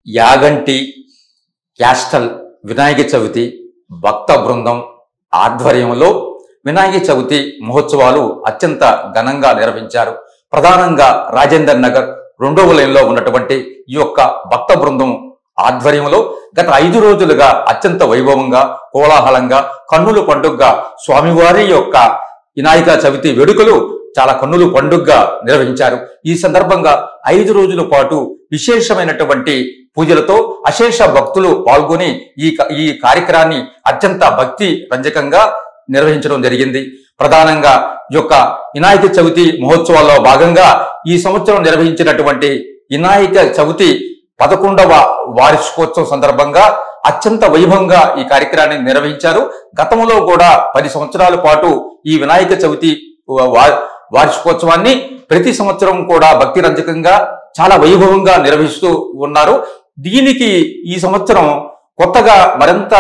Yaganti castle Vinayaka Chavithi భక్త బృందం ఆధ్వర్యంలో వినాయక చవితి మహోత్సవాలు అత్యంత ఘనంగా నిర్వహించారు. ప్రధానంగా రాజేందర్ నగర్ 2వ లైన్లో ఉన్నటువంటి ఈ యొక్క భక్త బృందం ఆధ్వర్యంలో గత 5 రోజులుగా అత్యంత వైభవంగా కోలాహలంగా కన్నుల పండుగగా స్వామివారి యొక్క వినాయక చవితి వేడుకలు చాలా కన్నుల పండుగగా నిర్వహించారు. ఈ సందర్భంగా 5 రోజుల పాటు విశేషమైనటువంటి పూజలతో అశేష భక్తులు పాల్గొని ఈ కార్యక్రమాన్ని అత్యంత భక్తి రంజకంగా నిర్వహించడం జరిగింది. ప్రధానంగా ఈ యొక్క వినాయక చవితి మహోత్సవాల్లో భాగంగా ఈ సంవత్సరం నిర్వహించినటువంటి వినాయక చవితి 11వ వార్షికోత్సవం సందర్భంగా అత్యంత వైభవంగా ఈ కార్యక్రమాన్ని నిర్వహించారు. గతంలో కూడా 10 సంవత్సరాల పాటు ఈ వినాయక చవితి వార్షికోత్సవాన్ని ప్రతి సంవత్సరం కూడా భక్తి రంజకంగా చాలా వైభవంగా నిర్వహిస్తూ ఉన్నారు. దీనికి ఈ సంవత్సరం కొత్తగా మరింత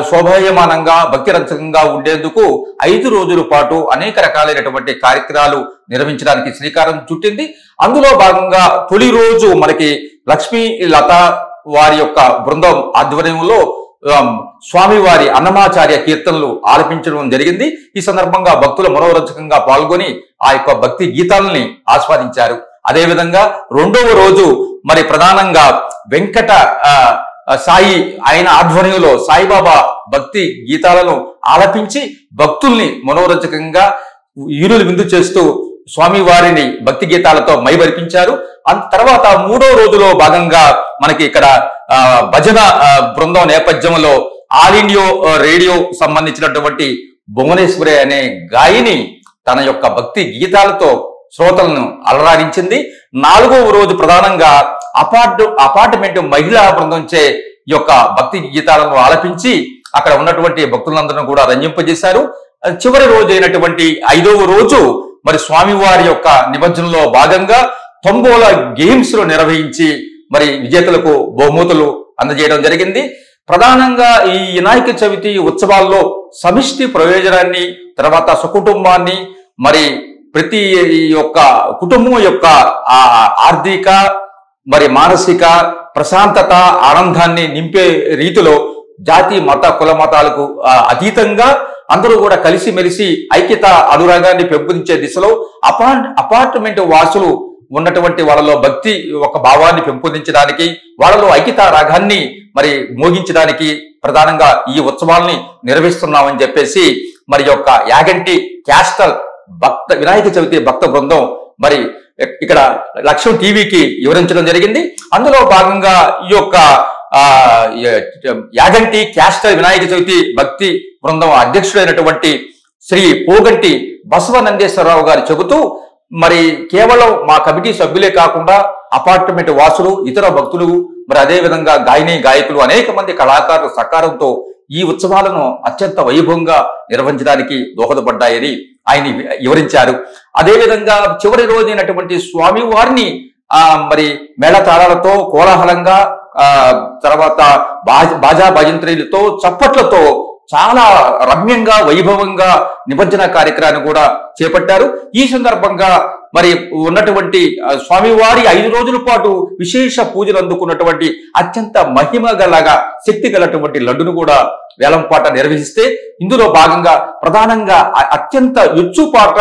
శోభాయమానంగా భక్తి రంజకంగా ఉండేందుకు 5 రోజుల పాటు అనేక రకాలైనటువంటి కార్యక్రమాలు నిర్వహించడానికి శ్రీకారం చుట్టింది. అందులో భాగంగా తొలి రోజు మనకి లక్ష్మీ లత వారి యొక్క బృందం ఆధ్వర్యంలో స్వామివారి అన్నమాచార్య కీర్తనలు ఆలపించడం జరిగింది. ఈ సందర్భంగా భక్తులు మనోరంజకంగా పాల్గొని ఆ యొక్క భక్తి గీతాలని ఆస్వాదించారు. అదేవిధంగా 2వ రోజు మరి ప్రధానంగా వెంకట సాయి ఆయన ఆధ్వర్యంలో సాయిబాబా భక్తి గీతాలను ఆలపించి భక్తుల్ని మనోరంజకంగా ఈరులు విందు చేస్తూ స్వామివారిని భక్తి గీతాలతో మైమరిపించారు. తర్వాత 3వ రోజులో భాగంగా మనకి ఇక్కడ భజన బృందం నేపథ్యంలో ఆల్ ఇండియా రేడియో సంబంధించినటువంటి భువనేశ్వరి అనే గాయని తన యొక్క భక్తి గీతాలతో శ్రోతలను అలరారించింది. 4వ రోజు ప్రధానంగా అపార్ట్మెంట్ మహిళా బృందంచే ఈ యొక్క భక్తి గీతాలను ఆలపించి అక్కడ ఉన్నటువంటి భక్తులందరూ కూడా రంజింపజేశారు. చివరి రోజు అయినటువంటి 5వ రోజు మరి స్వామివారి యొక్క నిమజ్జనంలో భాగంగా తొంబోల గేమ్స్ లో నిర్వహించి మరి విజేతలకు బహుమతులు అందజేయడం జరిగింది. ప్రధానంగా ఈ వినాయక చవితి ఉత్సవాల్లో సమిష్టి ప్రయోజనాన్ని తర్వాత సకుటుంబాన్ని మరి ప్రతి యొక్క కుటుంబం యొక్క ఆర్థిక మరి మానసిక ప్రశాంతత ఆనందాన్ని నింపే రీతిలో జాతి మత కుల మతాలకు అతీతంగా అందరూ కూడా కలిసిమెలిసి ఐక్యత అనురాగాన్ని పెంపొందించే దిశలో అపార్ట్మెంట్ వాసులు ఉన్నటువంటి వాళ్ళలో భక్తి ఒక భావాన్ని పెంపొందించడానికి వాళ్ళలో ఐక్యత రాగాన్ని మరి మోగించడానికి ప్రధానంగా ఈ ఉత్సవాల్ని నిర్వహిస్తున్నామని చెప్పేసి మరి యొక్క యాగంటి క్యాస్టల్ వినాయక చవితి భక్త బృందం మరి ఇక్కడ లక్ష్యం టీవీకి వివరించడం జరిగింది. అందులో భాగంగా ఈ యొక్క యాగంటి క్యాస్టల్ వినాయక చవితి భక్తి బృందం అధ్యక్షుడైనటువంటి శ్రీ పోగంటి బసవనందేశ్వరరావు గారు చెబుతూ మరి కేవలం మా కమిటీ సభ్యులే కాకుండా అపార్ట్మెంట్ వాసులు ఇతర భక్తులు మరి అదేవిధంగా గాయకులు అనేక మంది కళాకారుల సహకారంతో ఈ ఉత్సవాలను అత్యంత వైభవంగా నిర్వహించడానికి దోహదపడ్డాయని ఆయన వివరించారు. అదేవిధంగా చివరి రోజైనటువంటి స్వామివారిని మరి మేళతాళాలతో కోలాహలంగా తర్వాత బాజా భజంత్రీలతో చప్పట్లతో చాలా రమ్యంగా వైభవంగా నిమజ్జన కార్యక్రమాన్ని కూడా చేపట్టారు. ఈ సందర్భంగా మరి ఉన్నటువంటి స్వామివారి 5 రోజుల పాటు విశేష పూజలు అందుకున్నటువంటి అత్యంత మహిమ గలగా శక్తి గలటువంటి లడ్డును కూడా వేలంపాట నిర్వహిస్తే ఇందులో భాగంగా ప్రధానంగా అత్యంత ఎచ్చుపాట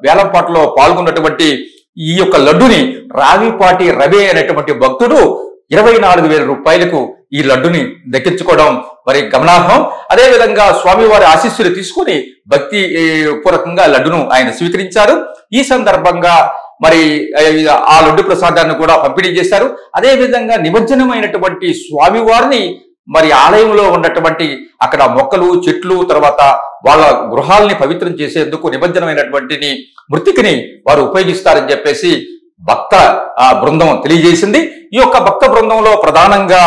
వేలంపాటలో పాల్గొన్నటువంటి ఈ యొక్క లడ్డుని రావిపాటి రవి అనేటువంటి భక్తుడు 24,000 రూపాయలకు ఈ లడ్డుని దక్కించుకోవడం మరి గమనార్హం. అదేవిధంగా స్వామివారి ఆశీస్సులు తీసుకుని భక్తి పూర్వకంగా లడ్డును ఆయన స్వీకరించారు. ఈ సందర్భంగా మరి ఆ లడ్డు ప్రసాదాన్ని కూడా పంపిణీ చేశారు. అదేవిధంగా నిమజ్జనమైనటువంటి స్వామివారిని మరి ఆలయంలో ఉన్నటువంటి అక్కడ మొక్కలు చెట్లు తర్వాత వాళ్ళ గృహాలని పవిత్రం చేసేందుకు నిమజ్జనమైనటువంటి మృతికిని వారు ఉపయోగిస్తారని చెప్పేసి భక్త బృందం తెలియజేసింది. ఈ యొక్క భక్త బృందంలో ప్రధానంగా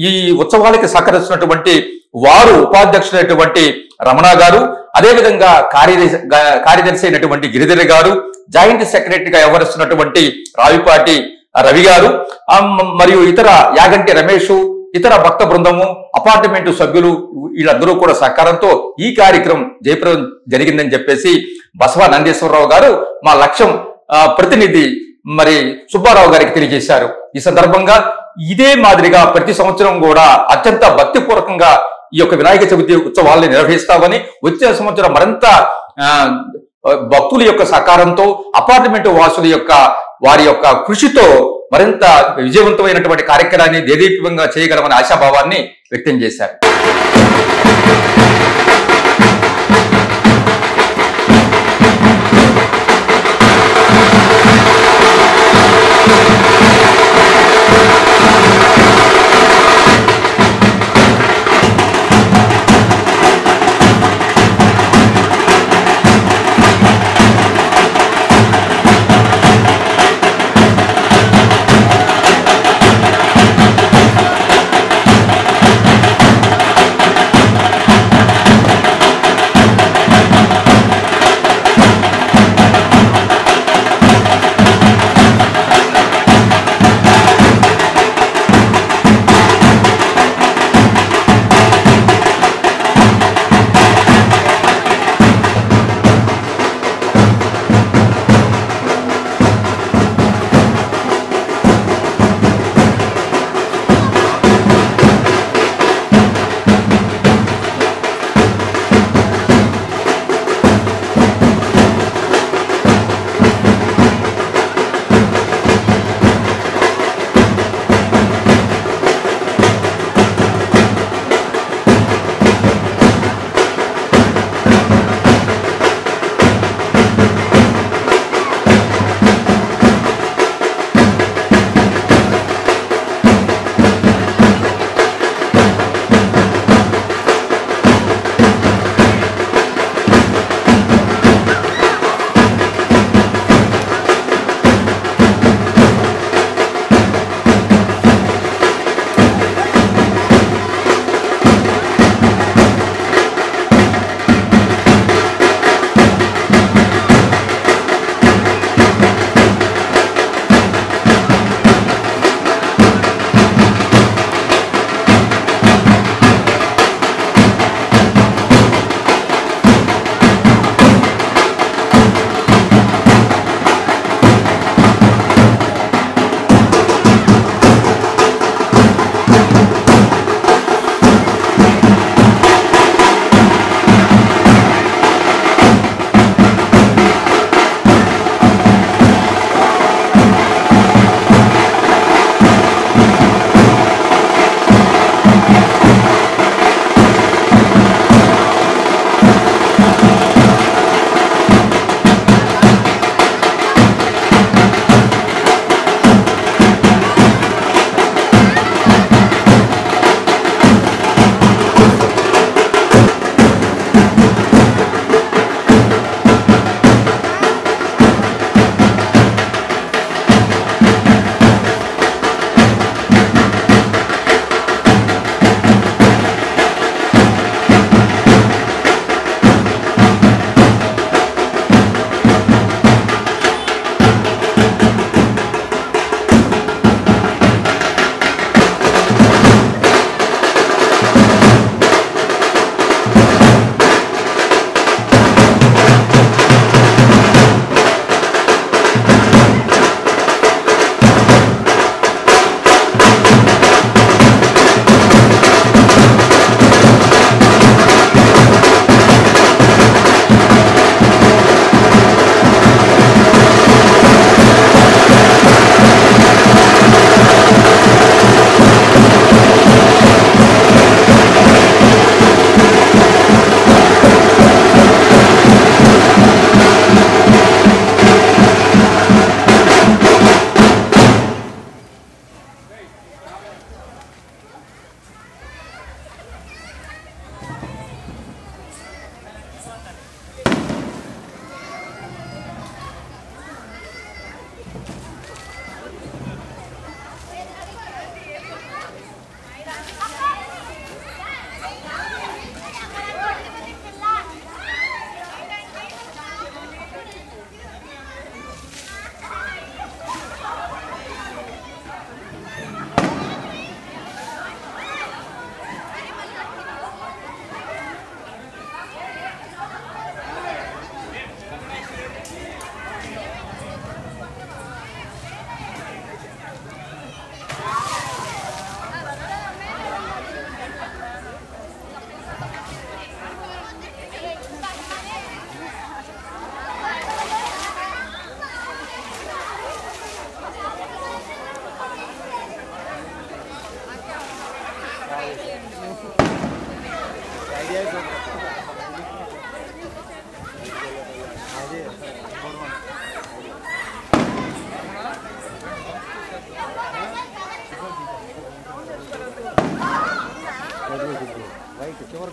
ఈ ఉత్సవాలకి సహకరిస్తున్నటువంటి వారు ఉపాధ్యక్షులైనటువంటి రమణ గారు, అదేవిధంగా కార్యదర్శి అయినటువంటి గిరిధర్ గారు, జాయింట్ సెక్రటరీగా వ్యవహరిస్తున్నటువంటి రావిపాటి రవి గారు మరియు ఇతర యాగంటి రమేష్ ఇతర భక్త బృందము అపార్ట్మెంటు సభ్యులు వీళ్ళందరూ కూడా సహకారంతో ఈ కార్యక్రమం జయప్రదం జరిగిందని చెప్పేసి బసవ నందేశ్వరరావు గారు మా లక్ష్యం ప్రతినిధి మరి సుబ్బారావు గారికి తెలియజేశారు. ఈ సందర్భంగా ఇదే మాదిరిగా ప్రతి సంవత్సరం కూడా అత్యంత భక్తిపూర్వకంగా ఈ యొక్క వినాయక చవితి ఉత్సవాల్ని నిర్వహిస్తామని, వచ్చే సంవత్సరం మరింత భక్తుల యొక్క సహకారంతో, అపార్ట్మెంట్ వాసుల యొక్క వారి యొక్క కృషితో మరింత విజయవంతమైనటువంటి కార్యక్రమాన్ని దేదీప్యంగా చేయగలమని ఆశాభావాన్ని వ్యక్తం చేశారు.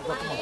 గొప్ప